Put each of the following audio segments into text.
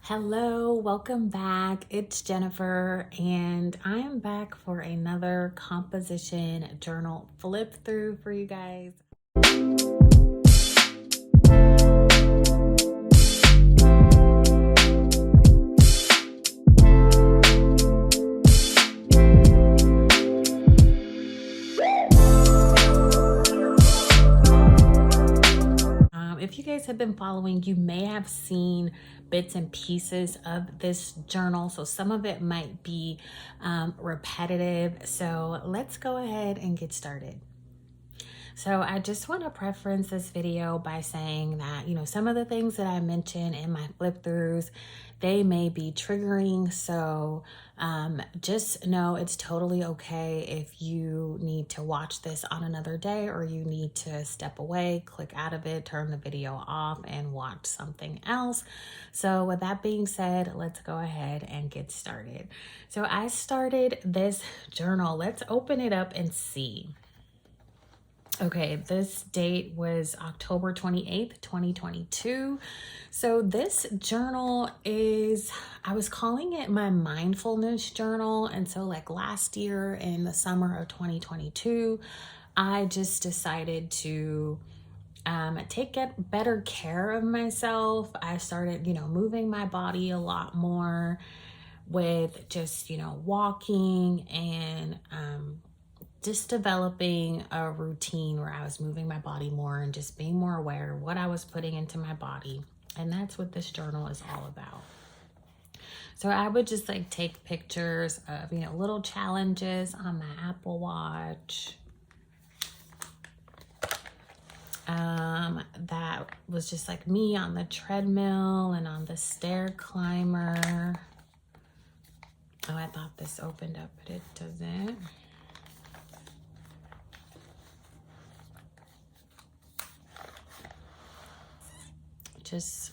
Hello, welcome back. It's Jennifer, and I am back for another composition journal flip through for you guys. If you guys have been following, you may have seen bits and pieces of this journal. So some of it might be repetitive. So let's go ahead and get started. So I just want to preference this video by saying that, some of the things that I mention in my flip throughs, they may be triggering. So just know it's totally okay if you need to watch this on another day or you need to step away, click out of it, turn the video off and watch something else. So with that being said, let's go ahead and get started. So I started this journal. Let's open it up and see. Okay, this date was October 28th, 2022. So this journal I was calling it my mindfulness journal. And so like last year in the summer of 2022, I just decided to take better care of myself. I started, moving my body a lot more with just, walking and, just developing a routine where I was moving my body more and just being more aware of what I was putting into my body. And that's what this journal is all about. So I would just like take pictures of, little challenges on my Apple Watch. That was just like me on the treadmill and on the stair climber. Oh, I thought this opened up, but it doesn't. Just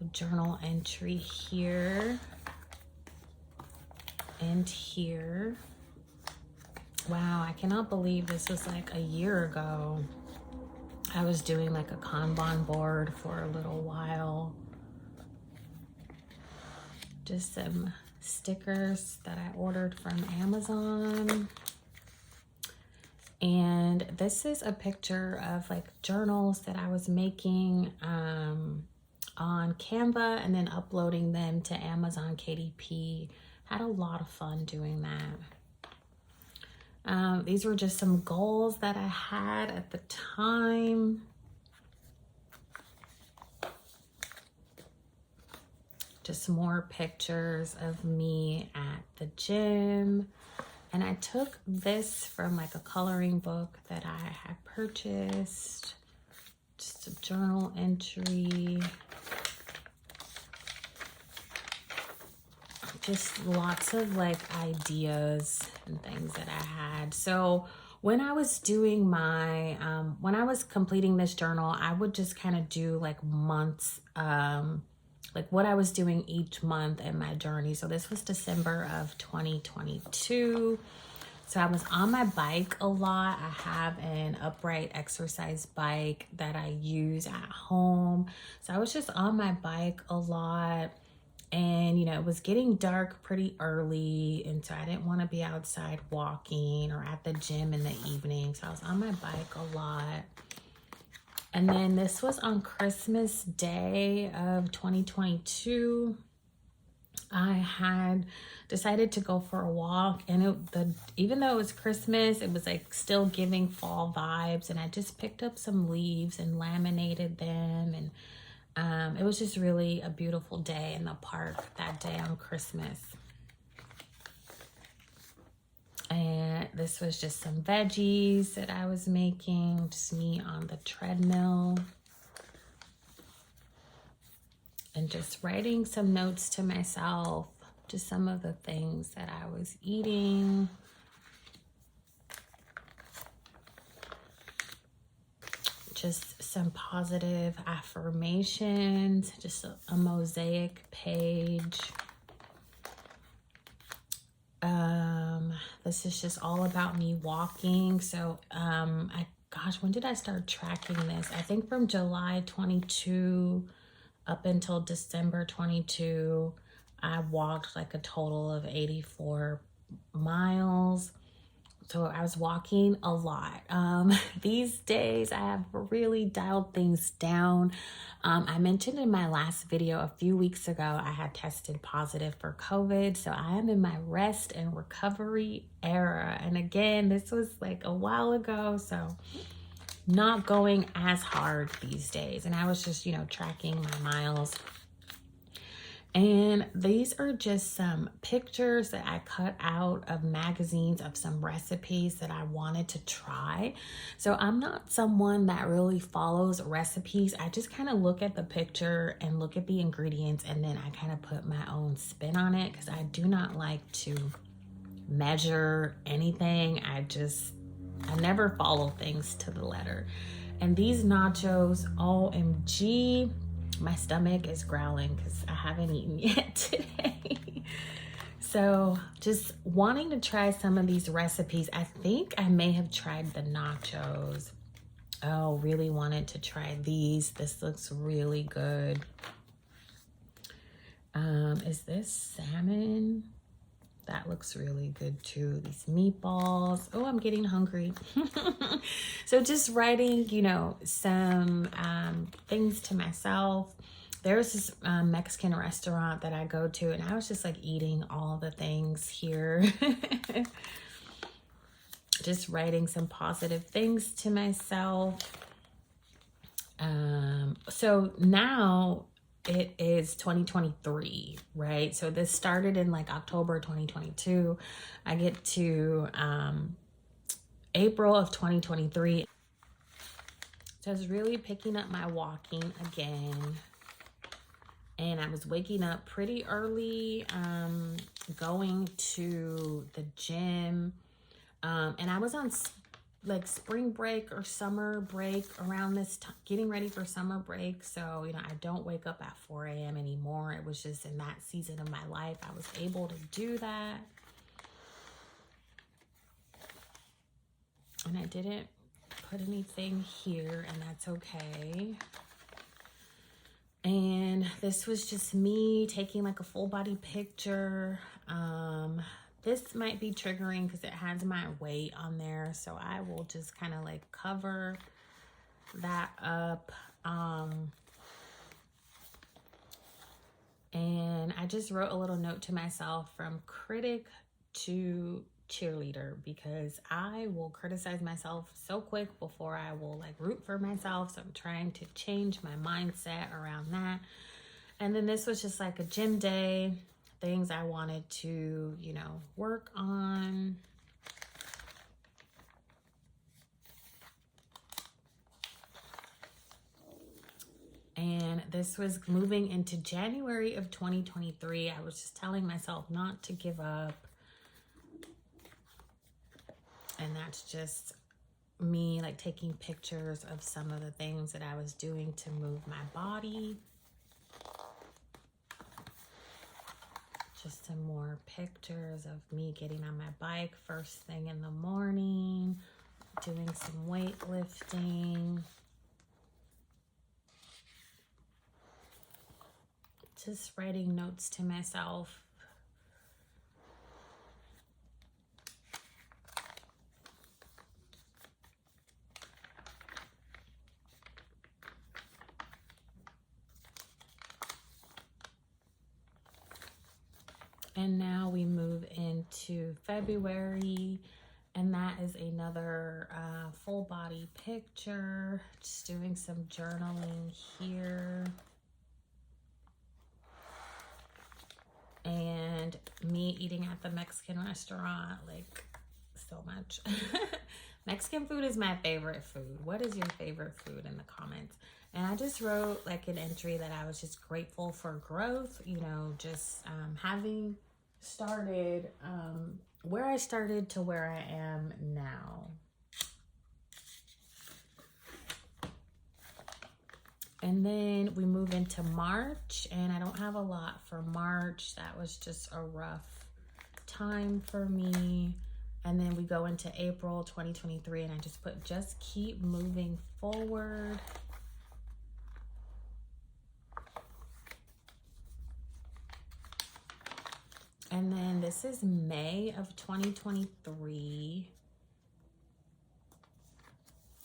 a journal entry here and here. Wow, I cannot believe this was like a year ago. I was doing like a Kanban board for a little while. Just some stickers that I ordered from Amazon. And this is a picture of like journals that I was making on Canva and then uploading them to Amazon KDP. Had a lot of fun doing that. These were just some goals that I had at the time. Just more pictures of me at the gym. And I took this from like a coloring book that I had purchased. Just a journal entry. Just lots of like ideas and things that I had. So when I was doing my, when I was completing this journal, I would just kind of do like months, like what I was doing each month in my journey. So this was December of 2022. So I was on my bike a lot. I have an upright exercise bike that I use at home. So I was just on my bike a lot. And, it was getting dark pretty early. And so I didn't want to be outside walking or at the gym in the evening. So I was on my bike a lot. And then this was on Christmas Day of 2022. I had decided to go for a walk, and even though it was Christmas, it was like still giving fall vibes. And I just picked up some leaves and laminated them, and it was just really a beautiful day in the park that day on Christmas. And this was just some veggies that I was making, just me on the treadmill. And just writing some notes to myself, just some of the things that I was eating. Just some positive affirmations, just a mosaic page. This is just all about me walking. So, gosh, when did I start tracking this? I think from July 22 up until December 22, I walked like a total of 84 miles. So I was walking a lot. These days I have really dialed things down. I mentioned in my last video a few weeks ago, I had tested positive for COVID. So I am in my rest and recovery era. And again, this was like a while ago. So not going as hard these days. And I was just, you know, tracking my miles. And these are just some pictures that I cut out of magazines of some recipes that I wanted to try. So I'm not someone that really follows recipes. I just kind of look at the picture and look at the ingredients, and then I kind of put my own spin on it because I do not like to measure anything. I never follow things to the letter. And these nachos, OMG. My stomach is growling because I haven't eaten yet today. So just wanting to try some of these recipes. I think I may have tried the nachos. Oh, really wanted to try these. This looks really good. Is this salmon? That looks really good too. These meatballs. Oh, I'm getting hungry. So just writing, you know, some things to myself. There's this Mexican restaurant that I go to, and I was just like eating all the things here. Just writing some positive things to myself. So now it is 2023, right? So this started in like October 2022. I get to April of 2023. So I was really picking up my walking again. And I was waking up pretty early, going to the gym. And I was on like spring break or summer break around this time, getting ready for summer break. So, you know, I don't wake up at 4 a.m. anymore. It was just in that season of my life, I was able to do that. And I didn't put anything here, and that's okay. And this was just me taking like a full body picture. This might be triggering because it has my weight on there. So I will just kind of like cover that up. And I just wrote a little note to myself from critic to cheerleader, because I will criticize myself so quick before I will like root for myself. So I'm trying to change my mindset around that. And then this was just like a gym day, things I wanted to, you know, work on. And this was moving into January of 2023. I was just telling myself not to give up. And that's just me like taking pictures of some of the things that I was doing to move my body. Just some more pictures of me getting on my bike first thing in the morning, doing some weightlifting. Just writing notes to myself. And now we move into February, and that is another full body picture. Just doing some journaling here. And me eating at the Mexican restaurant, like so much. Mexican food is my favorite food. What is your favorite food in the comments? And I just wrote like an entry that I was just grateful for growth, you know, just having started where I started to where I am now. And then we move into March, and I don't have a lot for March. That was just a rough time for me. And then we go into April 2023, and I just put, just keep moving forward. And then this is May of 2023.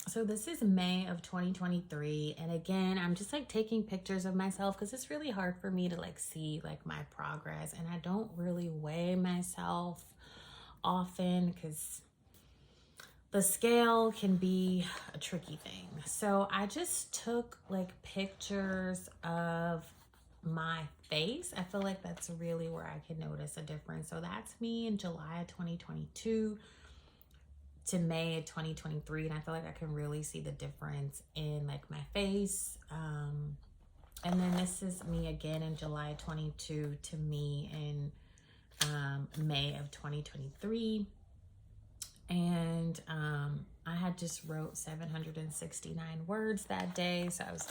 So this is May of 2023. And again, I'm just like taking pictures of myself because it's really hard for me to like see like my progress. And I don't really weigh myself often because the scale can be a tricky thing. So I just took like pictures of my face. I feel like that's really where I can notice a difference. So that's me in July of 2022 to May of 2023, and I feel like I can really see the difference in like my face. And then this is me again in July 22 to me in May of 2023. And I had just wrote 769 words that day, so I was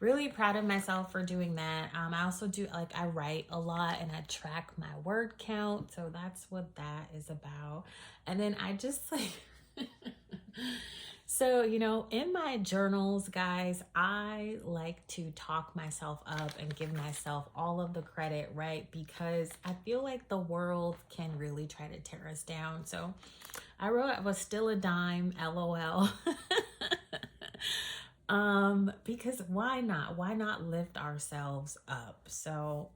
really proud of myself for doing that. I also do like I write a lot and I track my word count, so that's what that is about. And then I just like so, you know, in my journals, guys, I like to talk myself up and give myself all of the credit, right? Because I feel like the world can really try to tear us down. So I wrote, I was still a dime, LOL. Because why not? Why not lift ourselves up? So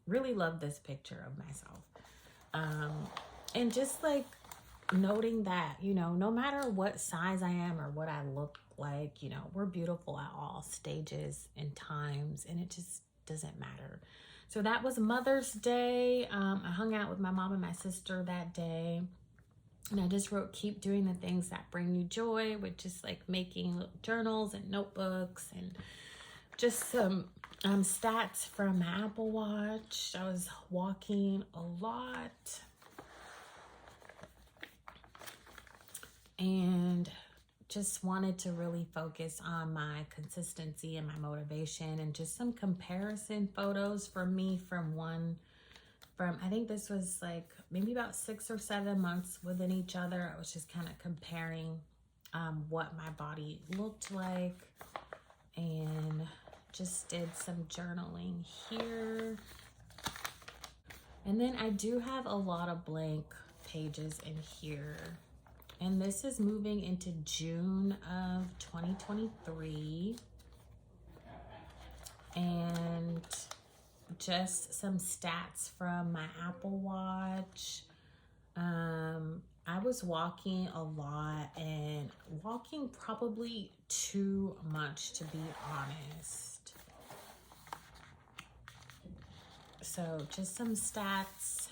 really love this picture of myself. And just like noting that, you know, no matter what size I am or what I look like, you know, we're beautiful at all stages and times, and it just doesn't matter. So that was Mother's Day. I hung out with my mom and my sister that day. And I just wrote, keep doing the things that bring you joy, which is like making journals and notebooks and just some stats from my Apple Watch. I was walking a lot. And just wanted to really focus on my consistency and my motivation, and just some comparison photos for me from I think this was like maybe about 6 or 7 months within each other. I was just kind of comparing what my body looked like, and just did some journaling here. And then I do have a lot of blank pages in here. And this is moving into June of 2023. And just some stats from my Apple Watch. I was walking a lot, and walking probably too much, to be honest. So just some stats.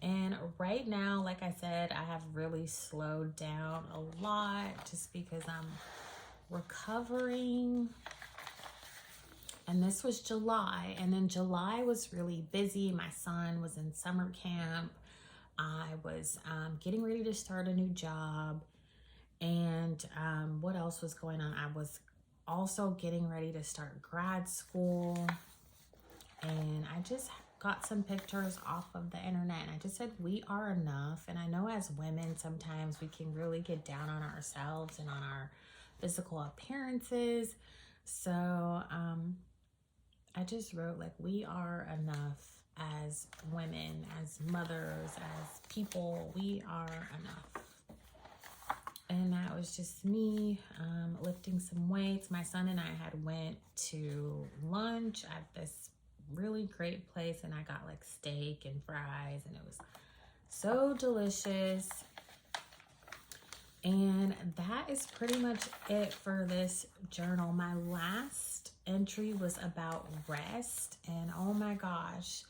And right now, like I said, I have really slowed down a lot just because I'm recovering. And this was July. And then July was really busy. My son was in summer camp. I was getting ready to start a new job. And what else was going on? I was also getting ready to start grad school. And I just got some pictures off of the internet, and I just said, we are enough. And I know as women, sometimes we can really get down on ourselves and on our physical appearances. So I just wrote, like, we are enough as women, as mothers, as people. We are enough. And that was just me lifting some weights. My son and I had went to lunch at this really great place, and I got like steak and fries, and it was so delicious. And that is pretty much it for this journal. My last entry was about rest, and oh my gosh,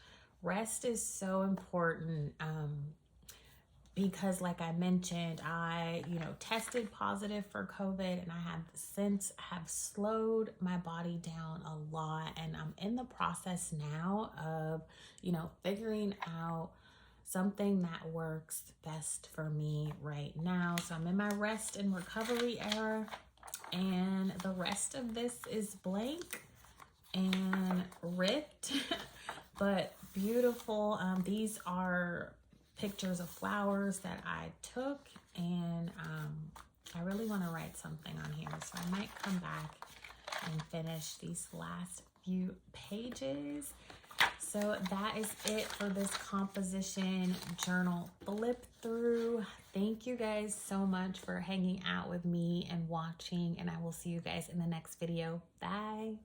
rest is so important. Because like I mentioned, I, tested positive for COVID, and I have since slowed my body down a lot. And I'm in the process now of, figuring out something that works best for me right now. So I'm in my rest and recovery era, and the rest of this is blank and ripped, but beautiful. These are pictures of flowers that I took, and I really want to write something on here, so I might come back and finish these last few pages. so that is it for this composition journal flip through. Thank you guys so much for hanging out with me and watching, and I will see you guys in the next video. Bye.